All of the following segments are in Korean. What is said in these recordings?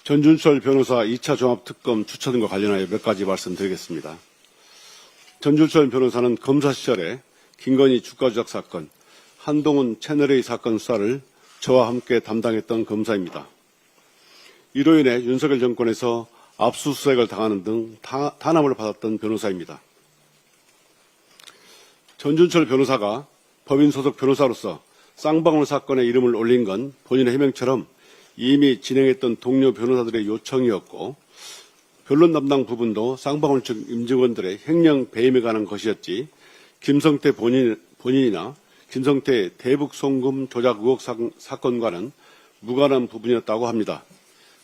전준철 변호사 2차 종합특검 추천과 관련하여 몇 가지 말씀드리겠습니다. 전준철 변호사는 검사 시절에 김건희 주가 조작 사건, 한동훈 채널A 사건 수사를 저와 함께 담당했던 검사입니다. 이로 인해 윤석열 정권에서 압수수색을 당하는 등 탄압을 받았던 변호사입니다. 전준철 변호사가 법인 소속 변호사로서 쌍방울 사건에 이름을 올린 건 본인의 해명처럼 이미 진행했던 동료 변호사들의 요청이었고 변론 담당 부분도 쌍방울 측 임직원들의 횡령 배임에 관한 것이었지 김성태 본인이나 김성태 대북 송금 조작 의혹 사건과는 무관한 부분이었다고 합니다.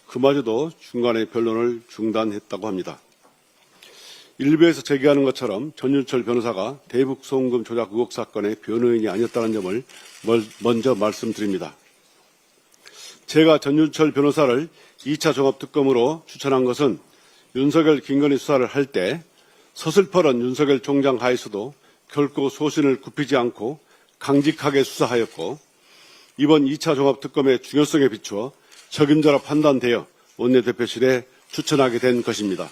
그마저도 중간에 변론을 중단했다고 합니다. 일부에서 제기하는 것처럼 전준철 변호사가 대북 송금 조작 의혹 사건의 변호인이 아니었다는 점을 먼저 말씀드립니다. 제가 전준철 변호사를 2차 종합특검으로 추천한 것은 윤석열 김건희 수사를 할 때 서슬퍼런 윤석열 총장 하에서도 결코 소신을 굽히지 않고 강직하게 수사하였고 이번 2차 종합특검의 중요성에 비추어 적임자로 판단되어 원내대표실에 추천하게 된 것입니다.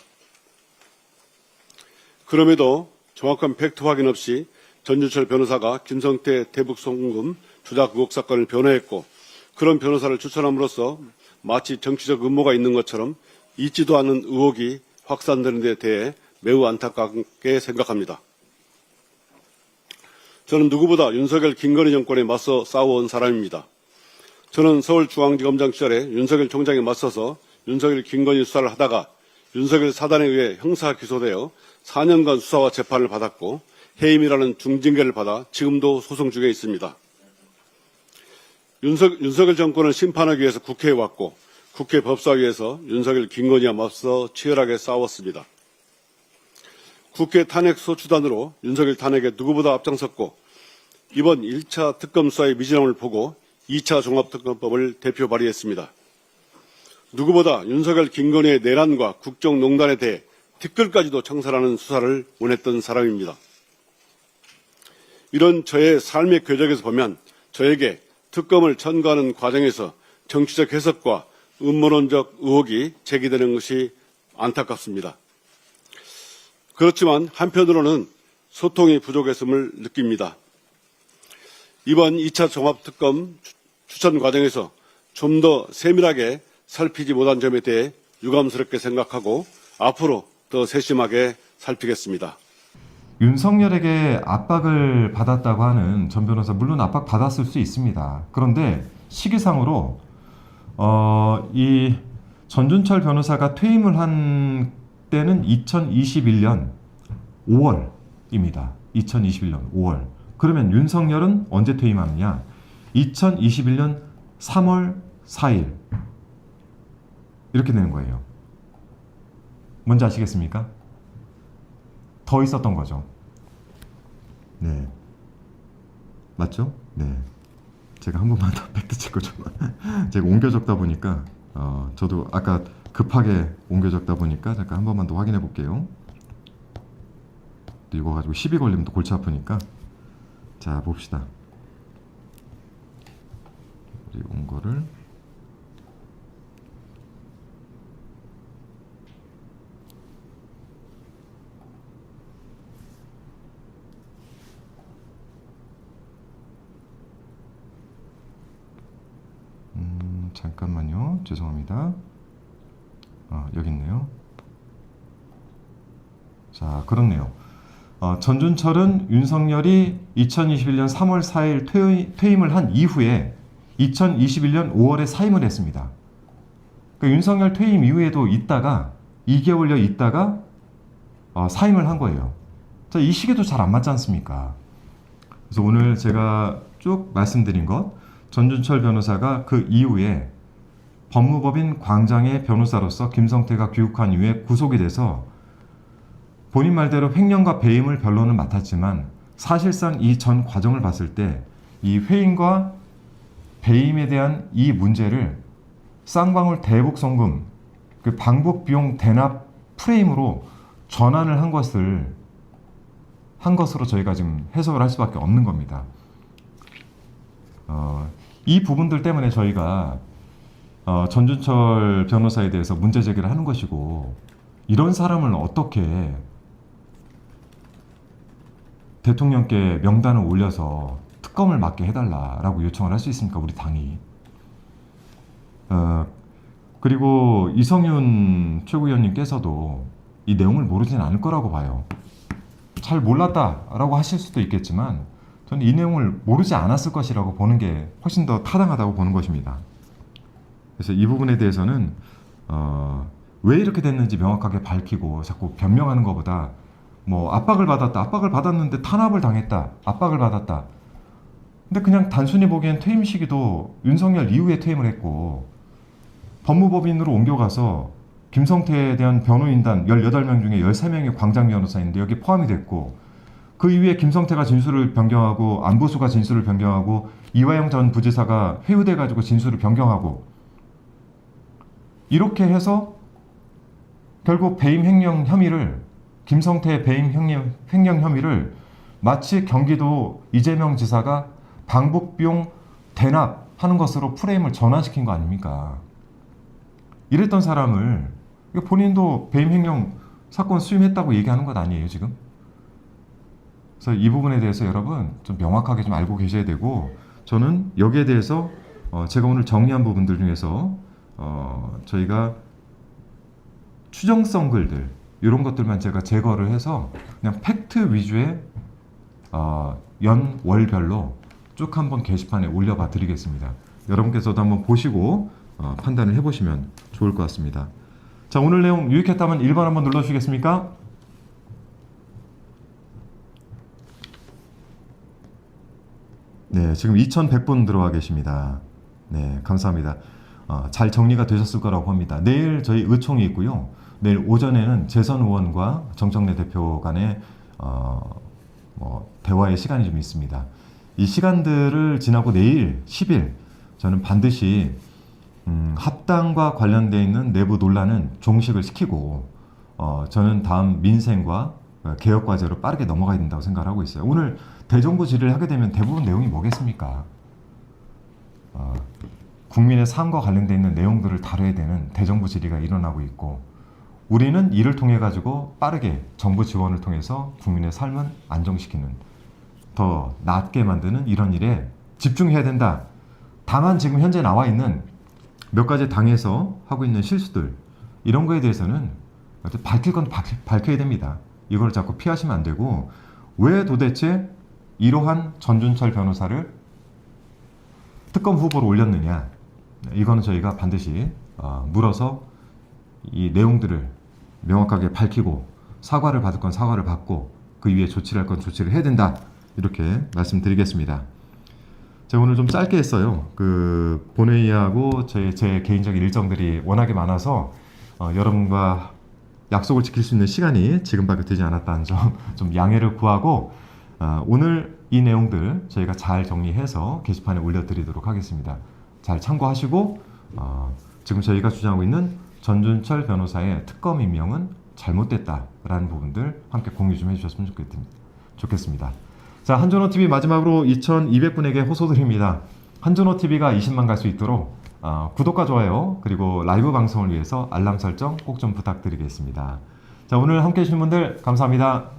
그럼에도 정확한 팩트 확인 없이 전준철 변호사가 김성태 대북 송금 조작 의혹 사건을 변호했고 그런 변호사를 추천함으로써 마치 정치적 음모가 있는 것처럼 있지도 않은 의혹이 확산되는 데 대해 매우 안타깝게 생각합니다. 저는 누구보다 윤석열 김건희 정권에 맞서 싸워온 사람입니다. 저는 서울중앙지검장 시절에 윤석열 총장에 맞서서 윤석열 김건희 수사를 하다가 윤석열 사단에 의해 형사 기소되어 4년간 수사와 재판을 받았고 해임이라는 중징계를 받아 지금도 소송 중에 있습니다. 윤석열 정권을 심판하기 위해서 국회에 왔고 국회 법사위에서 윤석열 김건희와 맞서 치열하게 싸웠습니다. 국회 탄핵 소추단으로 윤석열 탄핵에 누구보다 앞장섰고 이번 1차 특검 수사의 미진함을 보고 2차 종합특검법을 대표 발의했습니다. 누구보다 윤석열 김건희의 내란과 국정농단에 대해 티끌까지도 청산하는 수사를 원했던 사람입니다. 이런 저의 삶의 궤적에서 보면 저에게 특검을 천거하는 과정에서 정치적 해석과 음모론적 의혹이 제기되는 것이 안타깝습니다. 그렇지만 한편으로는 소통이 부족했음을 느낍니다. 이번 2차 종합특검 추천 과정에서 좀 더 세밀하게 살피지 못한 점에 대해 유감스럽게 생각하고 앞으로 더 세심하게 살피겠습니다. 윤석열에게 압박을 받았다고 하는 전 변호사, 물론 압박 받았을 수 있습니다. 그런데 시기상으로 이 전준철 변호사가 퇴임을 한 때는 2021년 5월입니다. 2021년 5월. 그러면 윤석열은 언제 퇴임하느냐? 2021년 3월 4일. 이렇게 되는 거예요. 뭔지 아시겠습니까? 더 있었던 거죠. 네. 맞죠? 네. 제가 한 번만 더 팩트 체크 좀. 제가 옮겨 적다 보니까, 저도 아까 급하게 옮겨 적다 보니까 잠깐 한 번만 더 확인해 볼게요. 또 이거 가지고 시비 걸리면 또 골치 아프니까. 자, 봅시다. 우리 온 거를. 잠깐만요. 죄송합니다. 여기 있네요. 자, 그렇네요. 전준철은 윤석열이 2021년 3월 4일 퇴임을 한 이후에 2021년 5월에 사임을 했습니다. 그러니까 윤석열 퇴임 이후에도 있다가 2개월여 있다가 사임을 한 거예요. 자, 이 시기도 잘 안 맞지 않습니까? 그래서 오늘 제가 쭉 말씀드린 것, 전준철 변호사가 그 이후에 법무법인 광장의 변호사로서 김성태가 귀국한 이후에 구속이 돼서 본인 말대로 횡령과 배임을 변론을 맡았지만 사실상 이 전 과정을 봤을 때 이 회임과 배임에 대한 이 문제를 쌍방울 대북 송금, 그 방북 비용 대납 프레임으로 전환을 한 것으로 저희가 지금 해석을 할 수밖에 없는 겁니다. 이 부분들 때문에 저희가 전준철 변호사에 대해서 문제 제기를 하는 것이고, 이런 사람을 어떻게 대통령께 명단을 올려서 특검을 맡게 해달라라고 요청을 할 수 있습니까? 우리 당이. 그리고 이성윤 최고위원님께서도 이 내용을 모르진 않을 거라고 봐요. 잘 몰랐다라고 하실 수도 있겠지만 저는 이 내용을 모르지 않았을 것이라고 보는 게 훨씬 더 타당하다고 보는 것입니다. 그래서 이 부분에 대해서는 왜 이렇게 됐는지 명확하게 밝히고 자꾸 변명하는 것보다 뭐 압박을 받았는데 탄압을 당했다, 압박을 받았다. 근데 그냥 단순히 보기엔 퇴임 시기도 윤석열 이후에 퇴임을 했고, 법무법인으로 옮겨가서 김성태에 대한 변호인단 18명 중에 13명이 광장 변호사인데 여기 포함이 됐고, 그 이후에 김성태가 진술을 변경하고 안보수가 진술을 변경하고 이화영 전 부지사가 회유돼 가지고 진술을 변경하고, 이렇게 해서 결국 배임 횡령 혐의를, 김성태 배임 횡령 혐의를 마치 경기도 이재명 지사가 방북비용 대납하는 것으로 프레임을 전환시킨 거 아닙니까? 이랬던 사람을 본인도 배임 횡령 사건 수임했다고 얘기하는 것 아니에요, 지금? 그래서 이 부분에 대해서 여러분 좀 명확하게 좀 알고 계셔야 되고, 저는 여기에 대해서 제가 오늘 정리한 부분들 중에서 저희가 추정성 글들 이런 것들만 제가 제거를 해서 그냥 팩트 위주의 연월별로 쭉 한번 게시판에 올려봐 드리겠습니다. 여러분께서도 한번 보시고 판단을 해보시면 좋을 것 같습니다. 자, 오늘 내용 유익했다면 1번 한번 눌러주시겠습니까? 네, 지금 2100분 들어와 계십니다. 네, 감사합니다. 잘 정리가 되셨을 거라고 봅니다. 내일 저희 의총이 있고요. 내일 오전에는 재선 의원과 정청래 대표 간의 대화의 시간이 좀 있습니다. 이 시간들을 지나고 내일 10일 저는 반드시 합당과 관련되어 있는 내부 논란은 종식을 시키고 저는 다음 민생과 개혁 과제로 빠르게 넘어가야 된다고 생각을 하고 있어요. 오늘 대정부 질의를 하게 되면 대부분 내용이 뭐겠습니까? 국민의 삶과 관련되어 있는 내용들을 다뤄야 되는 대정부 질의가 일어나고 있고, 우리는 이를 통해 가지고 빠르게 정부 지원을 통해서 국민의 삶을 안정시키는, 더 낫게 만드는 이런 일에 집중해야 된다. 다만 지금 현재 나와 있는 몇 가지 당에서 하고 있는 실수들, 이런 거에 대해서는 밝힐 건 밝혀야 됩니다. 이걸 자꾸 피하시면 안 되고, 왜 도대체 이러한 전준철 변호사를 특검 후보로 올렸느냐, 이거는 저희가 반드시 물어서 이 내용들을 명확하게 밝히고, 사과를 받을 건 사과를 받고 그 위에 조치를 할 건 조치를 해야 된다, 이렇게 말씀드리겠습니다. 제가 오늘 좀 짧게 했어요. 그 본회의하고 제 개인적인 일정들이 워낙에 많아서 여러분과 약속을 지킬 수 있는 시간이 지금밖에 되지 않았다는 점 좀 양해를 구하고, 오늘 이 내용들 저희가 잘 정리해서 게시판에 올려드리도록 하겠습니다. 잘 참고하시고, 지금 저희가 주장하고 있는 전준철 변호사의 특검 임명은 잘못됐다라는 부분들 함께 공유 좀 해주셨으면 좋겠습니다. 자, 한준호TV 마지막으로 2200분에게 호소드립니다. 한준호TV가 20만 갈 수 있도록 구독과 좋아요, 그리고 라이브 방송을 위해서 알람 설정 꼭 좀 부탁드리겠습니다. 자, 오늘 함께 해주신 분들 감사합니다.